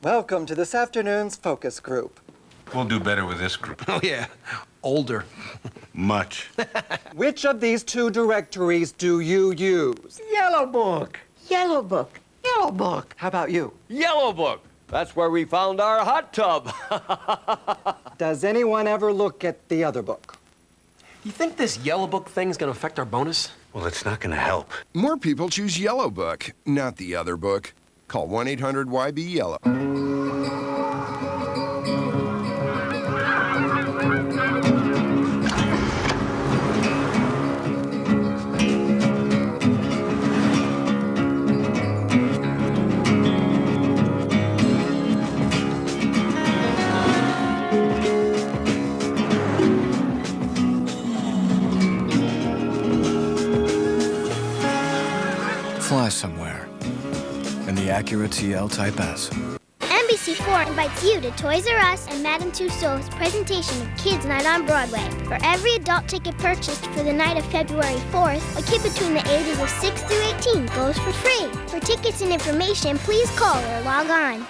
Welcome to this afternoon's focus group. We'll do better with this group. Oh, yeah. Older. Much. Which of these two directories do you use? Yellow Book. Yellow Book. Yellow Book. How about you? Yellow Book. That's where we found our hot tub. Does anyone ever look at the other book? You think this Yellow Book thing's gonna affect our bonus? Well, it's not going to help. More people choose Yellow Book, not the other book. Call 1-800-YB-YELLOW. Fly somewhere in the Acura TL Type S. NBC4 invites you to Toys R Us and Madame Tussauds presentation of Kids Night on Broadway. For every adult ticket purchased for the night of February 4th, a kid between the ages of 6 through 18 goes for free. For tickets and information, please call or log on.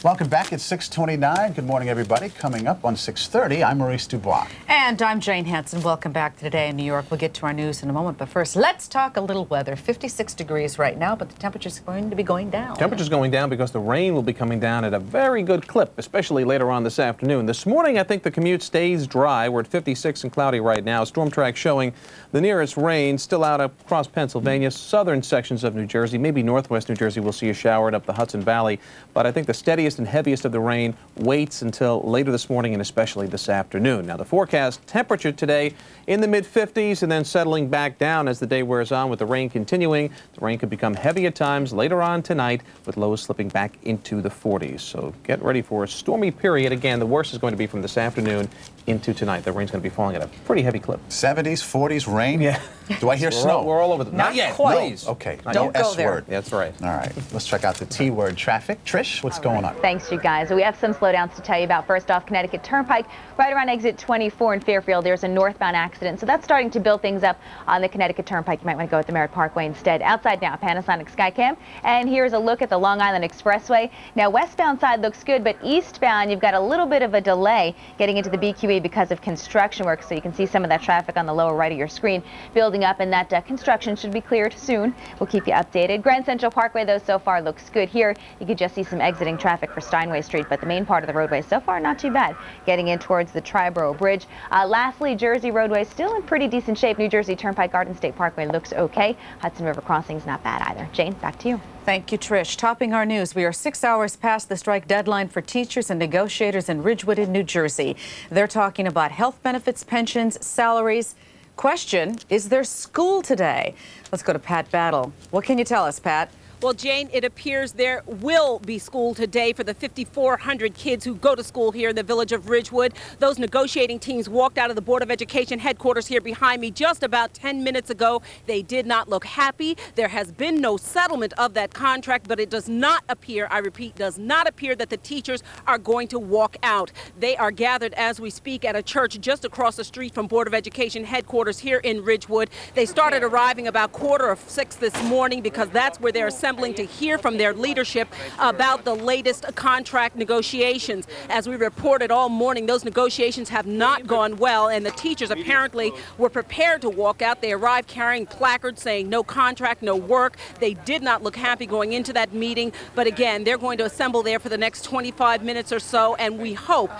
Welcome back. It's 6:29. Good morning, everybody. Coming up on 6:30, I'm Maurice Dubois. And I'm Jane Hanson. Welcome back to Today in New York. We'll get to our news in a moment, but first, let's talk a little weather. 56 degrees right now, but the temperature's going to be going down. Temperature's going down because the rain will be coming down at a very good clip, especially later on this afternoon. This morning, I think the commute stays dry. We're at 56 and cloudy right now. Storm track showing the nearest rain still out across Pennsylvania, southern sections of New Jersey, maybe northwest New Jersey. We'll see a shower up the Hudson Valley, but I think the steadiest and heaviest of the rain waits until later this morning and especially this afternoon. Now, the forecast temperature today in the mid-50s and then settling back down as the day wears on with the rain continuing. The rain could become heavy at times later on tonight with lows slipping back into the 40s. So get ready for a stormy period. Again, the worst is going to be from this afternoon into tonight. The rain's going to be falling at a pretty heavy clip. 70s, 40s, rain? Yeah. Do I hear snow? We're all over the... Not yet. Quite. No. Okay. Don't no go S there. word. That's right. All right. Let's check out the T-word traffic. Trish, what's going on? Thanks, you guys. We have some slowdowns to tell you about. First off, Connecticut Turnpike, right around exit 24 in Fairfield, there's a northbound accident. So that's starting to build things up on the Connecticut Turnpike. You might want to go at the Merritt Parkway instead. Outside now, Panasonic Skycam. And here's a look at the Long Island Expressway. Now, westbound side looks good, but eastbound, you've got a little bit of a delay getting into the BQE because of construction work. So you can see some of that traffic on the lower right of your screen building up, and that construction should be cleared soon. We'll keep you updated. Grand Central Parkway, though, so far looks good here. You could just see some exiting traffic for Steinway Street, but the main part of the roadway so far not too bad. Getting in towards the Triborough Bridge. Lastly, Jersey roadway still in pretty decent shape. New Jersey Turnpike Garden State Parkway looks okay. Hudson River Crossing's not bad either. Jane, back to you. Thank you, Trish. Topping our news, we are 6 hours past the strike deadline for teachers and negotiators in Ridgewood in New Jersey. They're talking about health benefits, pensions, salaries. Question, is there school today? Let's go to Pat Battle. What can you tell us, Pat? Well, Jane, it appears there will be school today for the 5,400 kids who go to school here in the village of Ridgewood. Those negotiating teams walked out of the Board of Education headquarters here behind me just about 10 minutes ago. They did not look happy. There has been no settlement of that contract, but it does not appear, I repeat, does not appear that the teachers are going to walk out. They are gathered as we speak at a church just across the street from Board of Education headquarters here in Ridgewood. They started arriving about 5:45 this morning because that's where they're assembling to hear from their leadership about the latest contract negotiations. As we reported all morning, those negotiations have not gone well, and the teachers apparently were prepared to walk out. They arrived carrying placards saying no contract, no work. They did not look happy going into that meeting, but again, they're going to assemble there for the next 25 minutes or so, and we hope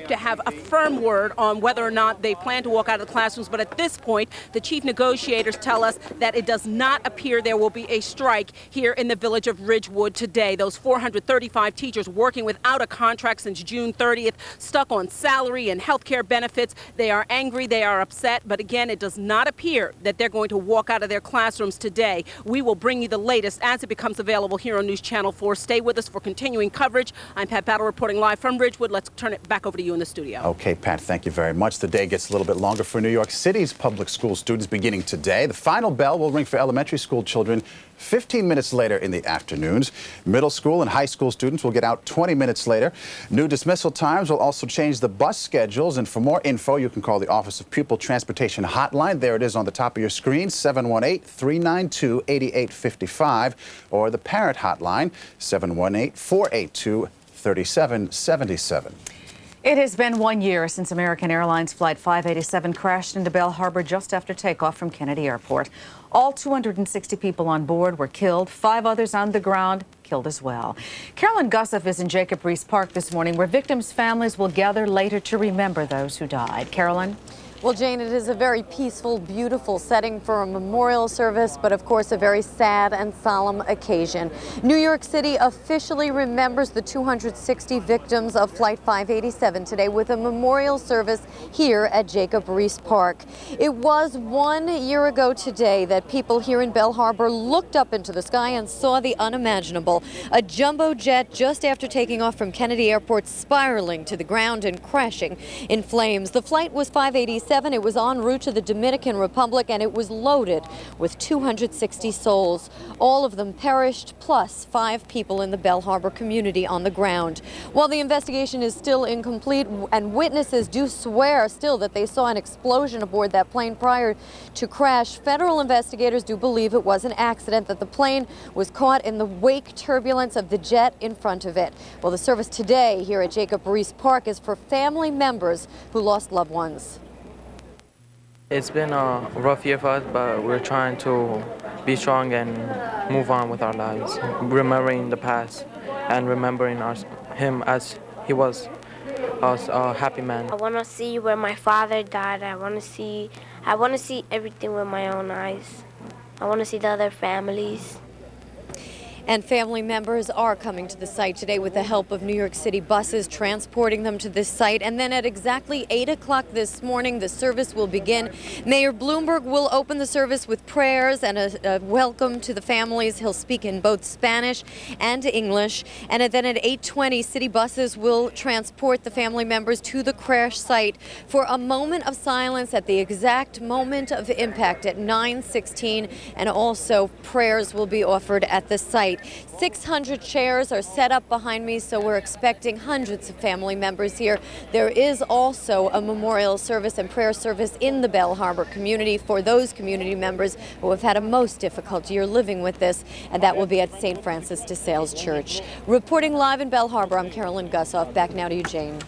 to have a firm word on whether or not they plan to walk out of the classrooms. But at this point, the chief negotiators tell us that it does not appear there will be a strike here in the village of Ridgewood today. Those 435 teachers working without a contract since June 30th, stuck on salary and health care benefits. They are angry, they are upset, but again, it does not appear that they're going to walk out of their classrooms today. We will bring you the latest as it becomes available here on News Channel 4. Stay with us for continuing coverage. I'm Pat Battle reporting live from Ridgewood. Let's turn it back over to you in the studio. Okay, Pat, thank you very much. The day gets a little bit longer for New York City's public school students beginning today. The final bell will ring for elementary school children 15 minutes later in the afternoons. Middle school and high school students will get out 20 minutes later. New dismissal times will also change the bus schedules. And for more info, you can call the Office of Pupil Transportation Hotline. There it is on the top of your screen, 718-392-8855, or the Parent Hotline, 718-482-3777. It has been 1 year since American Airlines Flight 587 crashed into Belle Harbor just after takeoff from Kennedy Airport. All 260 people on board were killed, 5 others on the ground killed as well. Carolyn Gussoff is in Jacob Riis Park this morning, where victims' families will gather later to remember those who died. Carolyn? Well, Jane, it is a very peaceful, beautiful setting for a memorial service, but of course a very sad and solemn occasion. New York City officially remembers the 260 victims of Flight 587 today with a memorial service here at Jacob Riis Park. It was 1 year ago today that people here in Belle Harbor looked up into the sky and saw the unimaginable. A jumbo jet just after taking off from Kennedy Airport spiraling to the ground and crashing in flames. The flight was 587. It was en route to the Dominican Republic, and it was loaded with 260 souls. All of them perished, plus 5 people in the Belle Harbor community on the ground. While the investigation is still incomplete and witnesses do swear still that they saw an explosion aboard that plane prior to crash, federal investigators do believe it was an accident, that the plane was caught in the wake turbulence of the jet in front of it. Well, the service today here at Jacob Riis Park is for family members who lost loved ones. It's been a rough year for us, but we're trying to be strong and move on with our lives, remembering the past and remembering him as he was a happy man. I want to see where my father died. I want to see everything with my own eyes. I want to see the other families. And family members are coming to the site today with the help of New York City buses, transporting them to this site. And then at exactly 8 o'clock this morning, the service will begin. Mayor Bloomberg will open the service with prayers and a welcome to the families. He'll speak in both Spanish and English. And then at 8:20, city buses will transport the family members to the crash site for a moment of silence at the exact moment of impact at 9:16. And also prayers will be offered at the site. 600 chairs are set up behind me, so we're expecting hundreds of family members here. There is also a memorial service and prayer service in the Belle Harbor community for those community members who have had a most difficult year living with this, and that will be at St. Francis de Sales Church. Reporting live in Belle Harbor, I'm Carolyn Gussoff. Back now to you, Jane.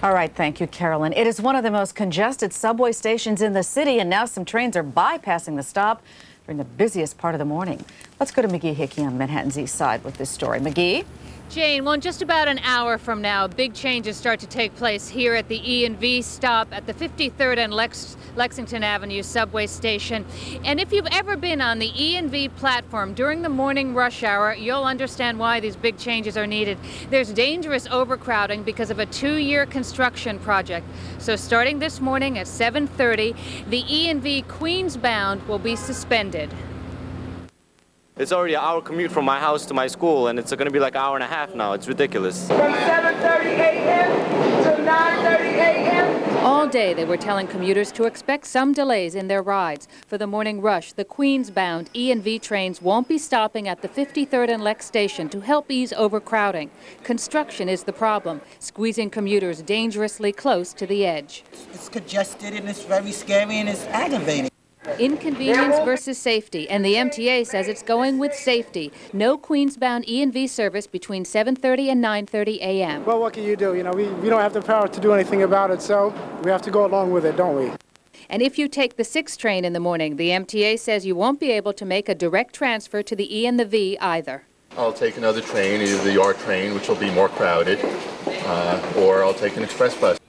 All right, thank you, Carolyn. It is one of the most congested subway stations in the city, and now some trains are bypassing the stop during the busiest part of the morning. Let's go to McGee Hickey on Manhattan's east side with this story. McGee? Jane, well, in just about an hour from now, big changes start to take place here at the E&V stop at the 53rd and Lexington Avenue subway station. And if you've ever been on the E&V platform during the morning rush hour, you'll understand why these big changes are needed. There's dangerous overcrowding because of a 2-year construction project. So starting this morning at 7:30, the E&V Queens-bound will be suspended. It's already an hour commute from my house to my school, and it's going to be like an hour and a half now. It's ridiculous. From 7:30 a.m. to 9:30 a.m. All day they were telling commuters to expect some delays in their rides. For the morning rush, the Queens-bound E&V trains won't be stopping at the 53rd and Lex station to help ease overcrowding. Construction is the problem, squeezing commuters dangerously close to the edge. It's congested and it's very scary and it's aggravating. Inconvenience versus safety, and the MTA says it's going with safety. No Queens-bound E&V service between 7:30 and 9:30 a.m. Well, what can you do? You know, we don't have the power to do anything about it, so we have to go along with it, don't we? And if you take the 6 train in the morning, the MTA says you won't be able to make a direct transfer to the E and the V either. I'll take another train, either the R train, which will be more crowded, or I'll take an express bus.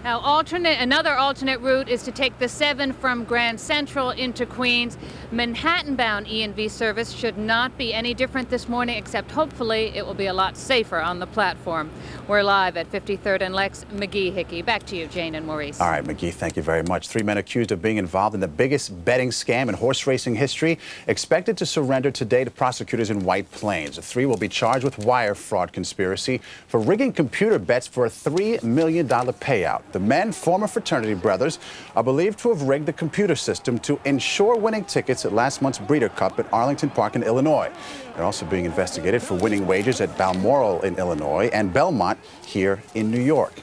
Now, another alternate route is to take the 7 from Grand Central into Queens. Manhattan-bound E&V service should not be any different this morning, except hopefully it will be a lot safer on the platform. We're live at 53rd and Lex. McGee Hickey. Back to you, Jane and Maurice. All right, McGee, thank you very much. 3 men accused of being involved in the biggest betting scam in horse racing history expected to surrender today to prosecutors in White Plains. The 3 will be charged with wire fraud conspiracy for rigging computer bets for a $3 million payout. The The men, former fraternity brothers, are believed to have rigged the computer system to ensure winning tickets at last month's Breeder Cup at Arlington Park in Illinois. They're also being investigated for winning wagers at Balmoral in Illinois and Belmont here in New York.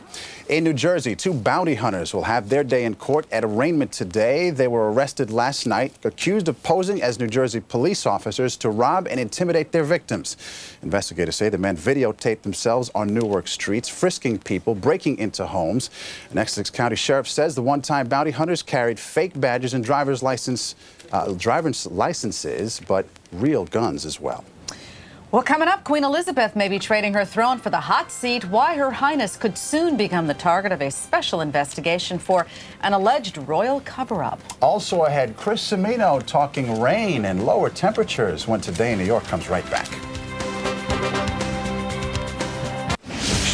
In New Jersey, 2 bounty hunters will have their day in court at arraignment today. They were arrested last night, accused of posing as New Jersey police officers to rob and intimidate their victims. Investigators say the men videotaped themselves on Newark streets, frisking people, breaking into homes. An Essex County sheriff says the one-time bounty hunters carried fake badges and driver's licenses, but real guns as well. Well, coming up, Queen Elizabeth may be trading her throne for the hot seat. Why Her Highness could soon become the target of a special investigation for an alleged royal cover-up. Also ahead, Chris Cimino talking rain and lower temperatures when Today in New York comes right back.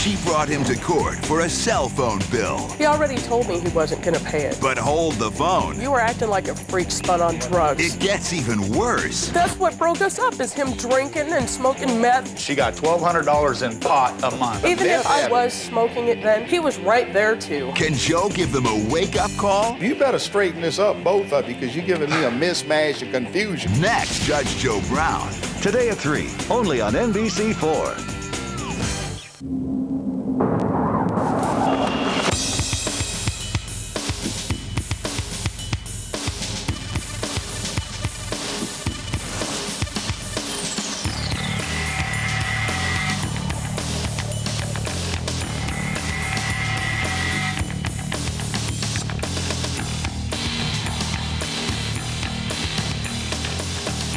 She brought him to court for a cell phone bill. He already told me he wasn't going to pay it. But hold the phone. You were acting like a freak spun on drugs. It gets even worse. That's what broke us up, is him drinking and smoking meth. She got $1,200 in pot a month. Even if I was smoking it then, he was right there too. Can Joe give them a wake-up call? You better straighten this up, both of you, because you're giving me a mismatch of confusion. Next, Judge Joe Brown. Today at 3, only on NBC4.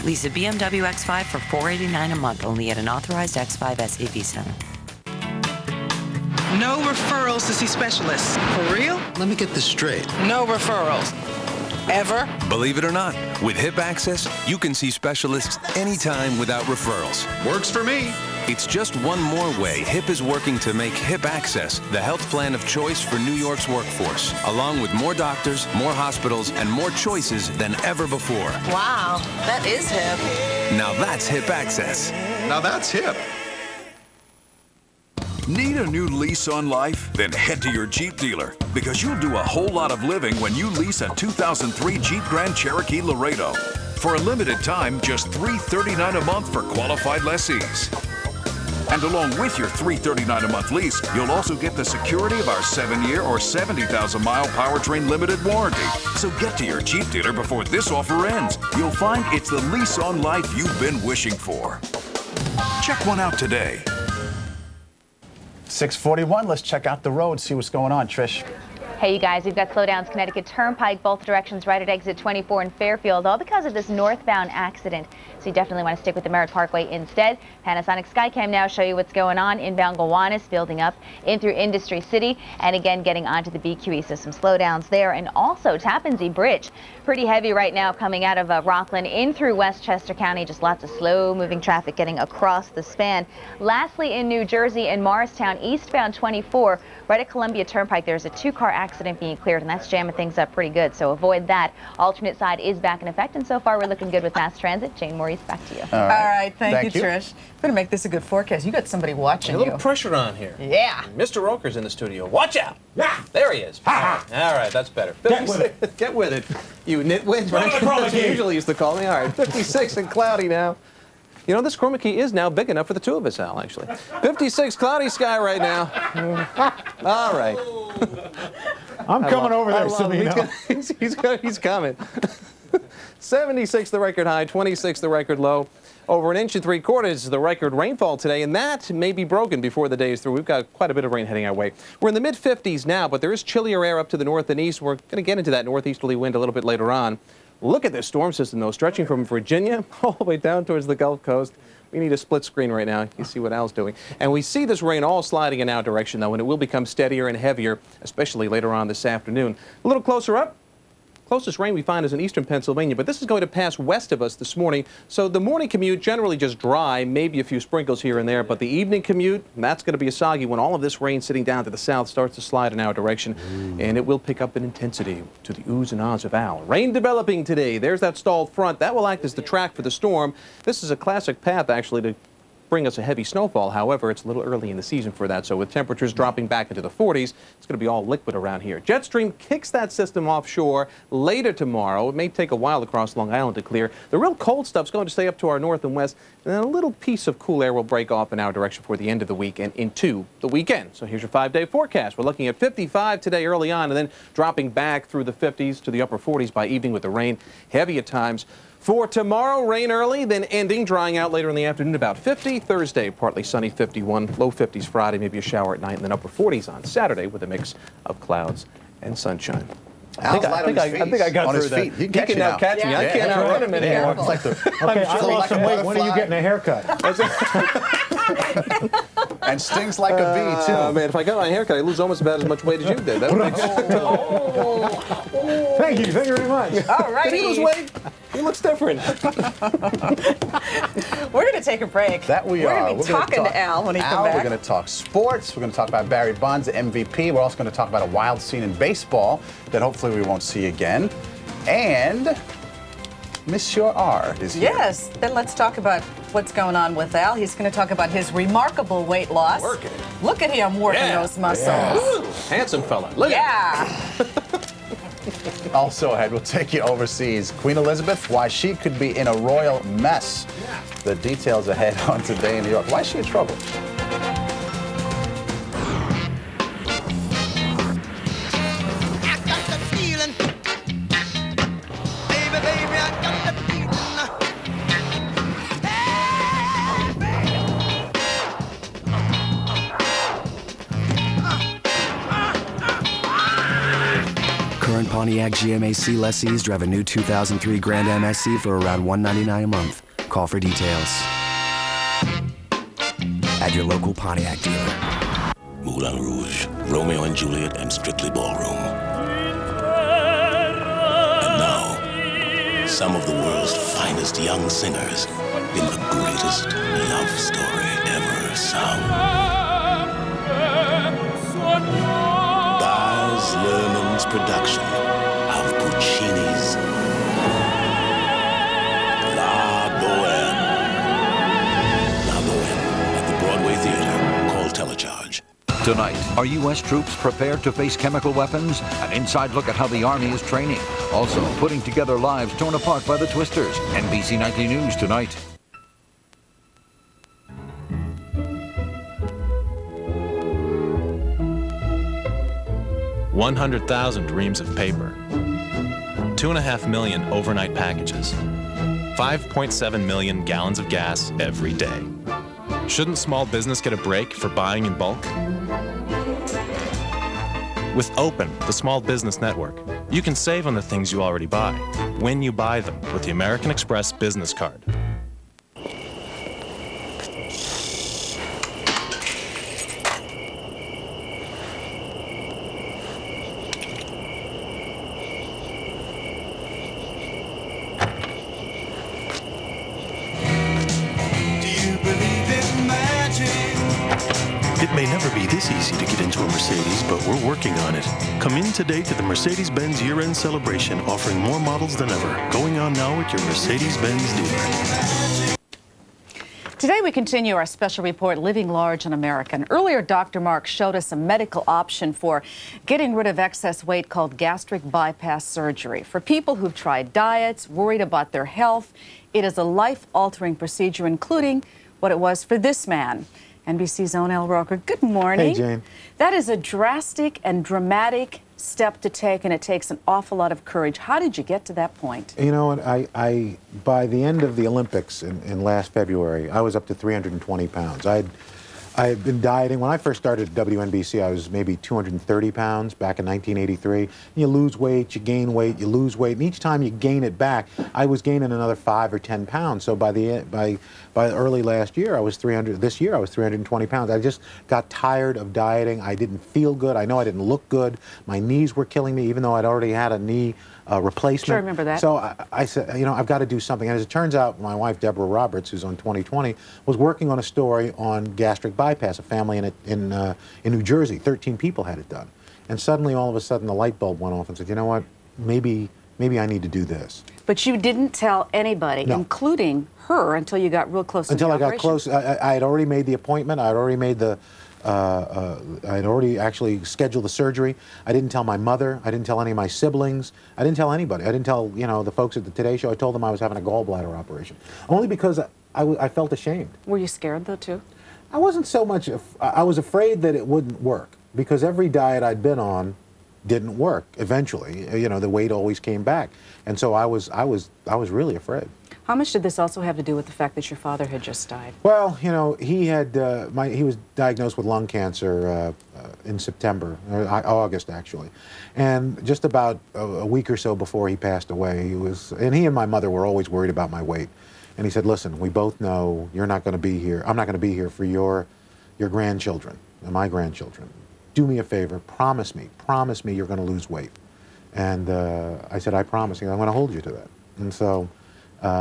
Lease a BMW X5 for $489 a month, only at an authorized X5 SAV center. No referrals to see specialists. For real? Let me get this straight. No referrals. Ever? Believe it or not, with Hip Access, you can see specialists anytime without referrals. Works for me. It's just one more way HIP is working to make Hip Access the health plan of choice for New York's workforce, along with more doctors, more hospitals, and more choices than ever before. Wow, that is hip. Now that's Hip Access. Now that's hip. Need a new lease on life? Then head to your Jeep dealer, because you'll do a whole lot of living when you lease a 2003 Jeep Grand Cherokee Laredo. For a limited time, just $339 a month for qualified lessees. And along with your $339 a month lease, you'll also get the security of our 7-year or 70,000-mile powertrain limited warranty. So get to your Jeep dealer before this offer ends. You'll find it's the lease on life you've been wishing for. Check one out today. 641, let's check out the road, see what's going on, Trish. Hey, you guys, we've got slowdowns Connecticut Turnpike, both directions right at exit 24 in Fairfield, all because of this northbound accident. So you definitely want to stick with the Merritt Parkway instead. Panasonic Skycam now show you what's going on. Inbound Gowanus building up in through Industry City, and again getting onto the BQE, so some slowdowns there. And also Tappan Zee Bridge, pretty heavy right now coming out of Rockland in through Westchester County. Just lots of slow moving traffic getting across the span. Lastly, in New Jersey, in Morristown, eastbound 24, right at Columbia Turnpike, there's a 2-car accident being cleared, and that's jamming things up pretty good. So avoid that. Alternate side is back in effect, and so far we're looking good with mass transit. Jane Maurice, back to you. All right. Thank you, Trish. I'm going to make this a good forecast. You got somebody watching A little you. pressure on here. Yeah. Mr. Roker's in the studio. Watch out. Yeah. There he is. All right, that's better. Get with it. Get with it. You nitwits, right? That's what you usually used to call me. All right, 56 and cloudy now. You know, this chroma key is now big enough for the two of us, Al, actually. 56 cloudy sky right now. All right. I'm coming over there, Cimino. He's coming. 76 the record high, 26 the record low. Over 1 3/4 is the record rainfall today, and that may be broken before the day is through. We've got quite a bit of rain heading our way. We're in the mid-50s now, but there is chillier air up to the north and east. We're going to get into that northeasterly wind a little bit later on. Look at this storm system, though, stretching from Virginia all the way down towards the Gulf Coast. We need a split screen right now. You see what Al's doing. And we see this rain all sliding in our direction, though, and it will become steadier and heavier, especially later on this afternoon. A little closer up. Closest rain we find is in eastern Pennsylvania, but this is going to pass west of us this morning. So the morning commute generally just dry, maybe a few sprinkles here and there, but the evening commute, that's going to be a soggy when all of this rain sitting down to the south starts to slide in our direction, and it will pick up in intensity to the oohs and ahs of Al. Rain developing today. There's that stalled front. That will act as the track for the storm. This is a classic path, actually, to bring us a heavy snowfall. However, it's a little early in the season for that, so with temperatures dropping back into the 40s, it's going to be all liquid around here. Jet stream kicks that system offshore later tomorrow. It may take a while across Long Island to clear. The real cold stuff's going to stay up to our north and west, and then a little piece of cool air will break off in our direction for the end of the week and into the weekend. So here's your 5-day forecast. We're looking at 55 today early on, and then dropping back through the 50s to the upper 40s by evening with the rain heavy at times. For tomorrow, rain early, then ending, drying out later in the afternoon, about 50. Thursday, partly sunny, 51. Low 50s Friday, maybe a shower at night, and then upper 40s on Saturday with a mix of clouds and sunshine. I think I got on through his that. feet. He can now catch me. I can't outrun him anymore. It's like Okay, I lost some weight. When are you getting a haircut? And stings like a bee, too. Man, if I got my haircut, I lose almost about as much weight as you did. That makes Thank you very much. All righty. Did he lose weight? He looks different. We're going to take a break. That we We're are. going to be talking to Al when he comes back. We're going to talk sports. We're going to talk about Barry Bonds, the MVP. We're also going to talk about a wild scene in baseball that hopefully we won't see again. And Monsieur R is here. Yes. Then let's talk about what's going on with Al. He's going to talk about his remarkable weight loss. Working. Look at him working those muscles. Yeah. Handsome fella. Look Also ahead, we'll take you overseas. Queen Elizabeth, why she could be in a royal mess. The details ahead on Today in New York. Why is she in trouble? Current Pontiac GMAC lessees drive a new 2003 Grand MSC for around $199 a month. Call for details. At your local Pontiac dealer. Moulin Rouge, Romeo and Juliet, and Strictly Ballroom. And now, some of the world's finest young singers in the greatest love story ever sung. Baz Luhrmann's production of Puccini's La Boheme. La Boheme at the Broadway Theater. Call Telecharge. Tonight, are U.S. troops prepared to face chemical weapons? An inside look at how the Army is training. Also, putting together lives torn apart by the Twisters. NBC Nightly News tonight. $100,000 reams of paper, 2.5 million overnight packages, 5.7 million gallons of gas every day. Shouldn't small business get a break for buying in bulk? With Open, the small business network, you can save on the things you already buy when you buy them with the American Express business card. It may never be this easy to get into a Mercedes, but we're working on it. Come in today to the Mercedes-Benz year-end celebration, offering more models than ever. Going on now at your Mercedes-Benz dealer. Today we continue our special report, Living Large in America. And earlier, Dr. Mark showed us a medical option for getting rid of excess weight called gastric bypass surgery. For people who've tried diets, worried about their health, it is a life-altering procedure, including what it was for this man. NBC's own Al Roker. Good morning. Hey, Jane. That is a drastic and dramatic step to take, and it takes an awful lot of courage. How did you get to that point? You know what? I by the end of the Olympics in last February, I was up to 320 pounds. I had been dieting. When I first started at WNBC, I was maybe 230 pounds back in 1983. You lose weight, you gain weight, you lose weight, and each time you gain it back, I was gaining another 5 or 10 pounds. So by early last year, I was 300. This year, I was 320 pounds. I just got tired of dieting. I didn't feel good. I know I didn't look good. My knees were killing me, even though I'd already had a knee replacement. Sure, I remember that. So I said, you know, I've got to do something. And as it turns out, my wife, Deborah Roberts, who's on 20/20, was working on a story on gastric bypass. A family in New Jersey, 13 people had it done. And suddenly, all of a sudden, the light bulb went off and said, you know what, maybe I need to do this. But you didn't tell anybody, including her, until you got real close to the operation. Until I got close. I had already made the appointment. I had already made the, I had already actually scheduled the surgery. I didn't tell my mother. I didn't tell any of my siblings. I didn't tell anybody. I didn't tell, you know, the folks at the Today Show. I told them I was having a gallbladder operation. Only because I felt ashamed. Were you scared, though, too? I wasn't so much, I was afraid that it wouldn't work, because every diet I'd been on didn't work eventually. You know, the weight always came back. And so I was really afraid. How much did this also have to do with the fact that your father had just died? Well, you know, he had, he was diagnosed with lung cancer in September, or August actually. And just about a week or so before he passed away, and he and my mother were always worried about my weight. And he said, listen, we both know you're not going to be here. I'm not going to be here for your grandchildren and my grandchildren. Do me a favor, promise me you're going to lose weight. And I said, I promise you, I'm going to hold you to that. And so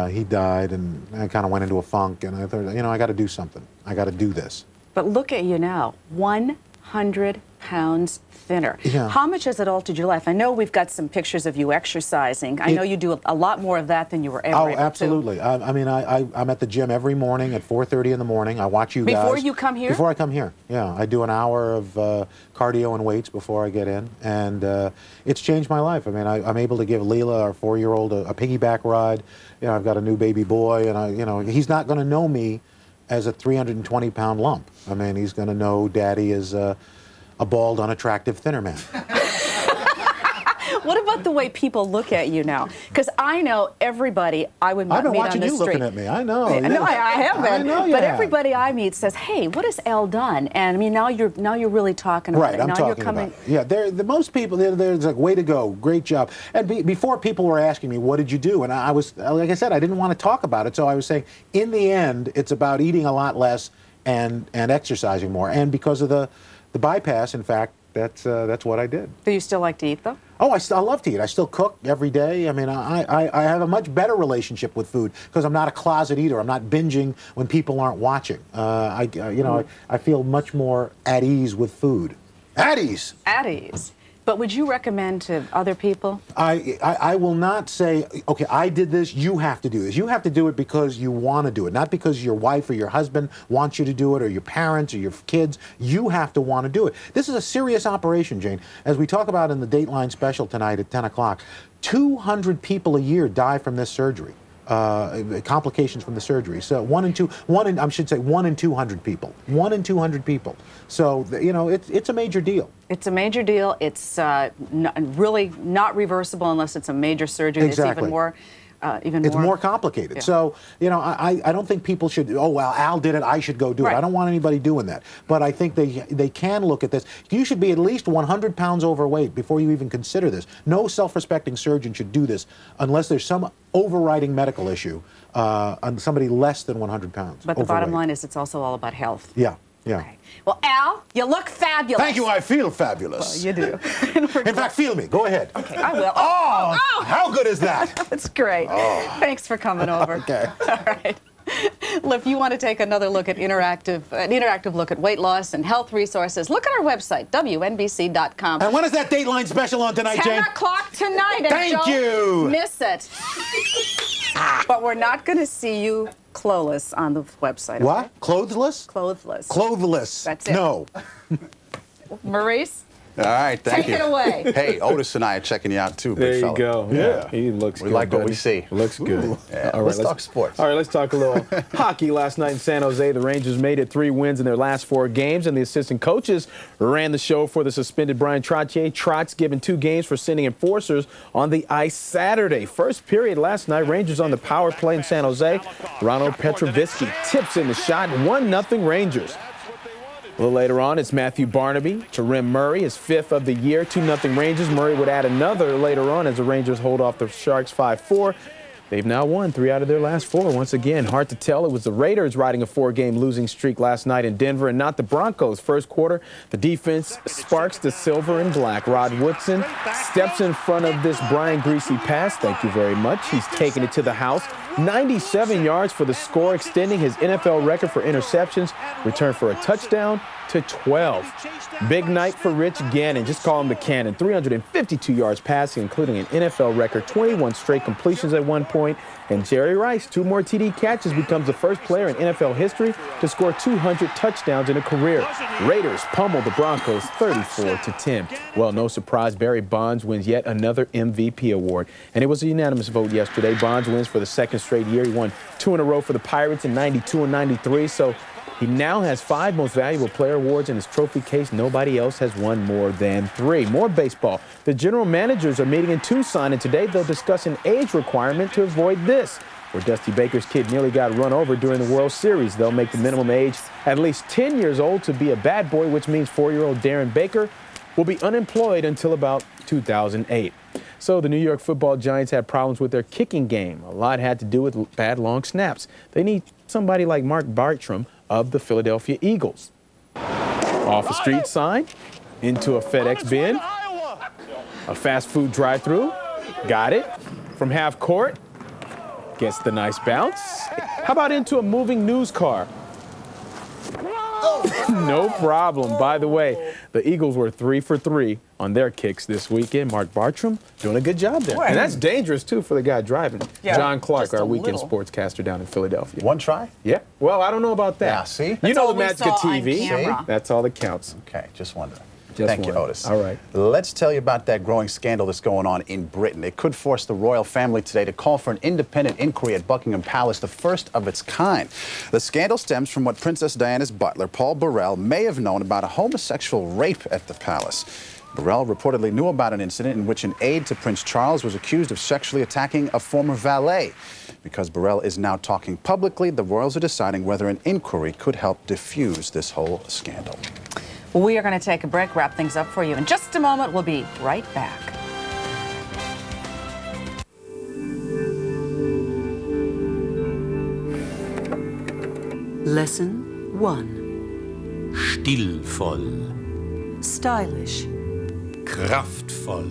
he died, and I kind of went into a funk, and I thought, you know, I got to do something. I got to do this. But look at you now, 100 pounds thinner. Yeah. How much has it altered your life? I know we've got some pictures of you exercising. I know you do a lot more of that than you were ever able absolutely. to. I mean, I'm at the gym every morning at 4:30 in the morning. I watch you guys. Before you come here? Before I come here, yeah. I do an hour of cardio and weights before I get in, and it's changed my life. I mean, I'm able to give Leela, our 4-year-old, a piggyback ride. You know, I've got a new baby boy, and you know, he's not going to know me as a 320-pound lump. I mean, he's going to know Daddy as a bald, unattractive, thinner man. What about the way people look at you now? Because I know everybody I would meet on the street. I've been watching you looking at me. I know. No, I have been. I know you but have. everybody I meet says, "Hey, what has Elle done?" And I mean, now you're really talking about right, it. I'm now talking you're coming. about it. Yeah, the most people, there's like, way to go, great job. And before, people were asking me, what did you do? And I was, like I said, I didn't want to talk about it. So I was saying, in the end, it's about eating a lot less and exercising more. And because of the bypass, in fact, that's what I did. Do you still like to eat, though? Oh, I love to eat. I still cook every day. I mean, I have a much better relationship with food because I'm not a closet eater. I'm not binging when people aren't watching. I feel much more at ease with food. At ease. At ease. But would you recommend to other people? I will not say, okay, I did this, you have to do this. You have to do it because you want to do it, not because your wife or your husband wants you to do it, or your parents or your kids. You have to want to do it. This is a serious operation, Jane. As we talk about in the Dateline special tonight at 10 o'clock, 200 people a year die from this surgery. Complications from the surgery. So 1 in 200 people. 1 in 200 people. So, you know, it's a major deal. It's a major deal. It's really not reversible unless it's a major surgery. Exactly. It's even more. It's more complicated. Yeah. So, you know, I don't think people should, oh, well, Al did it, I should go do it. Right. I don't want anybody doing that. But I think they can look at this. You should be at least 100 pounds overweight before you even consider this. No self-respecting surgeon should do this unless there's some overriding medical issue on somebody less than 100 pounds. But the bottom line is it's also all about health. Yeah, yeah. Okay. Well, Al, you look fabulous. Thank you, I feel fabulous. Well, you do. In fact, feel me. Go ahead. Okay, I will. Oh, how good is that? That's great. Oh. Thanks for coming over. Okay. All right. Well, if you want to take another look at an interactive look at weight loss and health resources, look at our website, WNBC.com. And when is that Dateline special on tonight, 10 Jane? 10 o'clock tonight. And Thank you. Don't miss it. But we're not going to see you clothless on the website. Okay? What? Clothless? Clothless. Clothless. That's it. No. Maurice? All right, thank you. Take it away. Hey, Otis and I are checking you out too, There big you fella. go. Yeah, he looks good. We like what buddy. we see. Looks good. Ooh. Yeah. All right, Let's talk sports. All right, let's talk a little hockey. Last night in San Jose, the Rangers made it 3 wins in their last 4 games, and the assistant coaches ran the show for the suspended Brian Trottier. Trotz given 2 games for sending enforcers on the ice Saturday. First period last night, Rangers on the power play in San Jose. Ronald Petrovisky tips in the shot, 1-0 Rangers. A little later on, it's Matthew Barnaby to Rim Murray, his 5th of the year, 2-0 Rangers. Murray would add another later on as the Rangers hold off the Sharks 5-4. They've now won 3 out of their last 4. Once again, hard to tell. It was the Raiders riding a 4-game losing streak last night in Denver and not the Broncos. First quarter, the defense sparks the silver and black. Rod Woodson steps in front of this Brian Greasy pass. Thank you very much. He's taking it to the house. 97 yards for the score, extending his NFL record for interceptions. Returned for a touchdown 20-12. Big night for Rich Gannon. Just call him the Cannon. 352 yards passing, including an NFL record, 21 straight completions at one point. And Jerry Rice, 2 more TD catches, becomes the first player in NFL history to score 200 touchdowns in a career. Raiders pummel the Broncos 34-10. Well, no surprise, Barry Bonds wins yet another MVP award. And it was a unanimous vote yesterday. Bonds wins for the second straight year. He won 2 in a row for the Pirates in 92 and 93. So he now has 5 most valuable player awards in his trophy case. Nobody else has won more than 3. More baseball. The general managers are meeting in Tucson, and today they'll discuss an age requirement to avoid this, where Dusty Baker's kid nearly got run over during the World Series. They'll make the minimum age at least 10 years old to be a bad boy, which means 4-year-old Darren Baker will be unemployed until about 2008. So the New York Football Giants had problems with their kicking game. A lot had to do with bad long snaps. They need somebody like Mark Bartram of the Philadelphia Eagles. Off a street sign, into a FedEx bin, a fast food drive-thru, got it. From half court, gets the nice bounce. How about into a moving news car? No problem. By the way, the Eagles were 3 for 3 on their kicks this weekend. Mark Bartram doing a good job there. And that's dangerous, too, for the guy driving. Yeah, John Clark, our weekend sportscaster down in Philadelphia. One try? Yeah. Well, I don't know about that. Yeah, see? You know the magic of TV. See? That's all that counts. Okay, just wondering. Thank you, Otis. All right. Let's tell you about that growing scandal that's going on in Britain. It could force the royal family today to call for an independent inquiry at Buckingham Palace, the first of its kind. The scandal stems from what Princess Diana's butler, Paul Burrell, may have known about a homosexual rape at the palace. Burrell reportedly knew about an incident in which an aide to Prince Charles was accused of sexually attacking a former valet. Because Burrell is now talking publicly, the royals are deciding whether an inquiry could help diffuse this whole scandal. We are going to take a break, wrap things up for you in just a moment. We'll be right back. Lesson 1. Stilvoll. Stylish. Kraftvoll.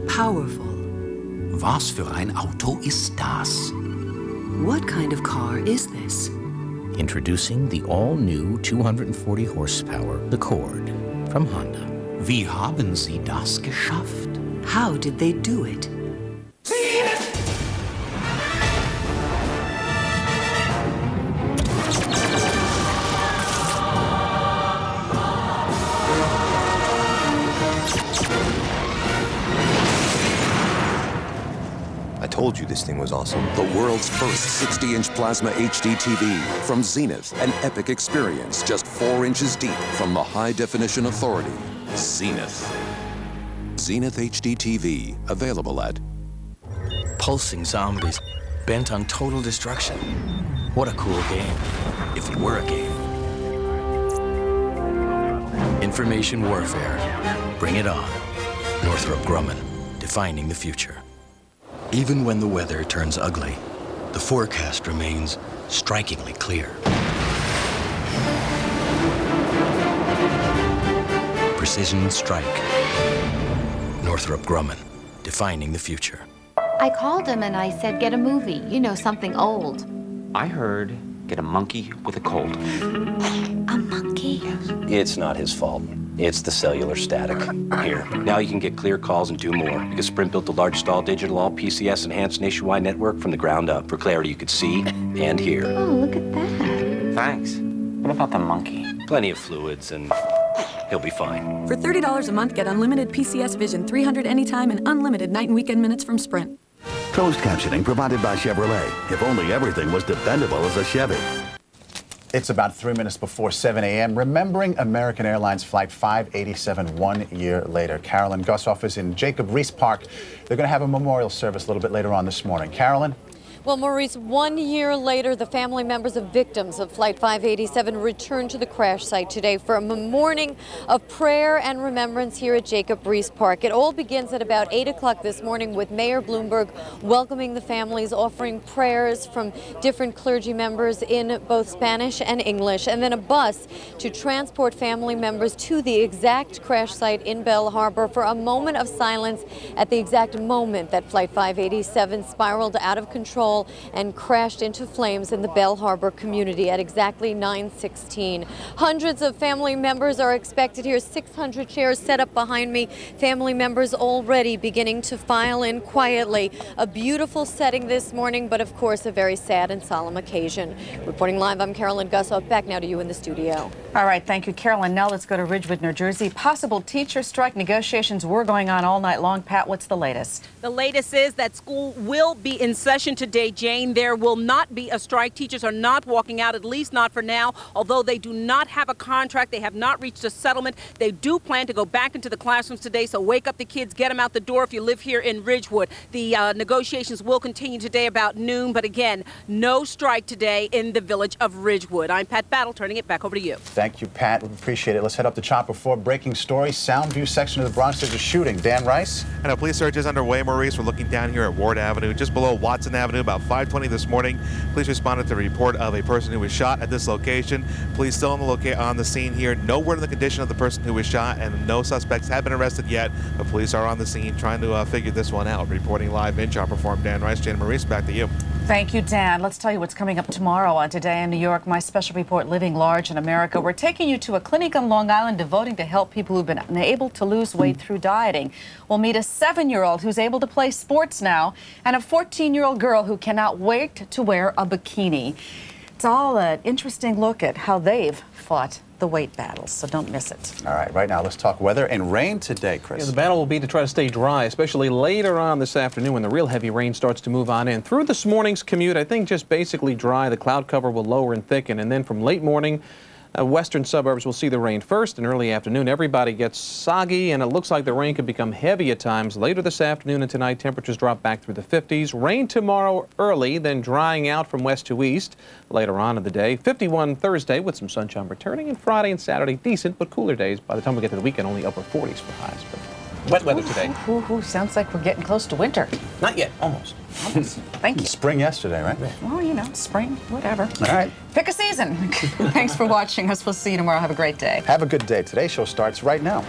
Powerful. Was für ein Auto ist das? What kind of car is this? Introducing the all-new 240 horsepower Accord from Honda. Wie haben Sie das geschafft? How did they do it? I told you this thing was awesome. The world's first 60-inch plasma HD TV from Zenith. An epic experience just 4 inches deep from the high-definition authority, Zenith. Zenith HD TV, available at... Pulsing zombies, bent on total destruction. What a cool game, if it were a game. Information warfare. Bring it on. Northrop Grumman, defining the future. Even when the weather turns ugly, the forecast remains strikingly clear. Precision strike. Northrop Grumman, defining the future. I called him and I said, get a movie, you know, something old. I heard, get a monkey with a cold. A monkey? Yes. It's not his fault. It's the cellular static. Here, now you can get clear calls and do more, because Sprint built the largest all-digital, all-PCS enhanced nationwide network from the ground up. For clarity you could see and hear. Oh, look at that. Thanks. What about the monkey? Plenty of fluids and he'll be fine. For $30 a month, get unlimited PCS Vision, 300 anytime, and unlimited night and weekend minutes from Sprint. Closed captioning provided by Chevrolet. If only everything was dependable as a Chevy. It's about 3 minutes before 7 a.m. Remembering American Airlines Flight 587 1 year later. Carolyn Gussoff is in Jacob Riis Park. They're going to have a memorial service a little bit later on this morning. Carolyn? Well, Maurice, 1 year later, the family members of victims of Flight 587 returned to the crash site today for a morning of prayer and remembrance here at Jacob Riis Park. It all begins at about 8 o'clock this morning with Mayor Bloomberg welcoming the families, offering prayers from different clergy members in both Spanish and English, and then a bus to transport family members to the exact crash site in Belle Harbor for a moment of silence at the exact moment that Flight 587 spiraled out of control control and crashed into flames in the Bell Harbor community at exactly 9:16. Hundreds of family members are expected here. 600 chairs set up behind me. Family members already beginning to file in quietly. A beautiful setting this morning, but of course a very sad and solemn occasion. Reporting live, I'm Carolyn Gussoff. Back now to you in the studio. All right, thank you, Carolyn. Now let's go to Ridgewood, New Jersey. Possible teacher strike negotiations were going on all night long. Pat, what's the latest? The latest is that school will be in session today, Jane. There will not be a strike. Teachers are not walking out, at least not for now. Although they do not have a contract, they have not reached a settlement. They do plan to go back into the classrooms today, so wake up the kids, get them out the door if you live here in Ridgewood. The negotiations will continue today about noon, but again, no strike today in the village of Ridgewood. I'm Pat Battle, turning it back over to you. Thank you, Pat. We appreciate it. Let's head up to Chopper 4. Breaking story. Soundview section of the Bronx, there's a shooting. Dan Rice. And a police search is underway, Maurice. We're looking down here at Ward Avenue, just below Watson Avenue, about 5:20 this morning. Police responded to a report of a person who was shot at this location. Police still on the scene here. No word on the condition of the person who was shot, and no suspects have been arrested yet. But police are on the scene trying to figure this one out. Reporting live in Chopper 4, Dan Rice. Jane Maurice, back to you. Thank you, Dan. Let's tell you what's coming up tomorrow on Today in New York, my special report, Living Large in America. We're taking you to a clinic on Long Island devoting to help people who've been unable to lose weight through dieting. We'll meet a 7-year-old who's able to play sports now and a 14-year-old girl who cannot wait to wear a bikini. It's all an interesting look at how they've fought the weight battles, so don't miss it. All right now let's talk weather and rain today, Chris. Yeah, the battle will be to try to stay dry, especially later on this afternoon when the real heavy rain starts to move on in. Through this morning's commute, I think just basically dry. The cloud cover will lower and thicken, and then from late morning, western suburbs will see the rain first. In early afternoon, everybody gets soggy, and it looks like the rain could become heavy at times. Later this afternoon and tonight, temperatures drop back through the 50s. Rain tomorrow early, then drying out from west to east later on in the day. 51 Thursday with some sunshine returning, and Friday and Saturday decent but cooler days. By the time we get to the weekend, only upper 40s for highs. But wet weather today. Sounds like we're getting close to winter. Not yet, almost. Thank you. Spring yesterday, right? Well, you know, spring, whatever. All right. Pick a season. Thanks for watching us. We'll see you tomorrow. Have a great day. Have a good day. Today's show starts right now.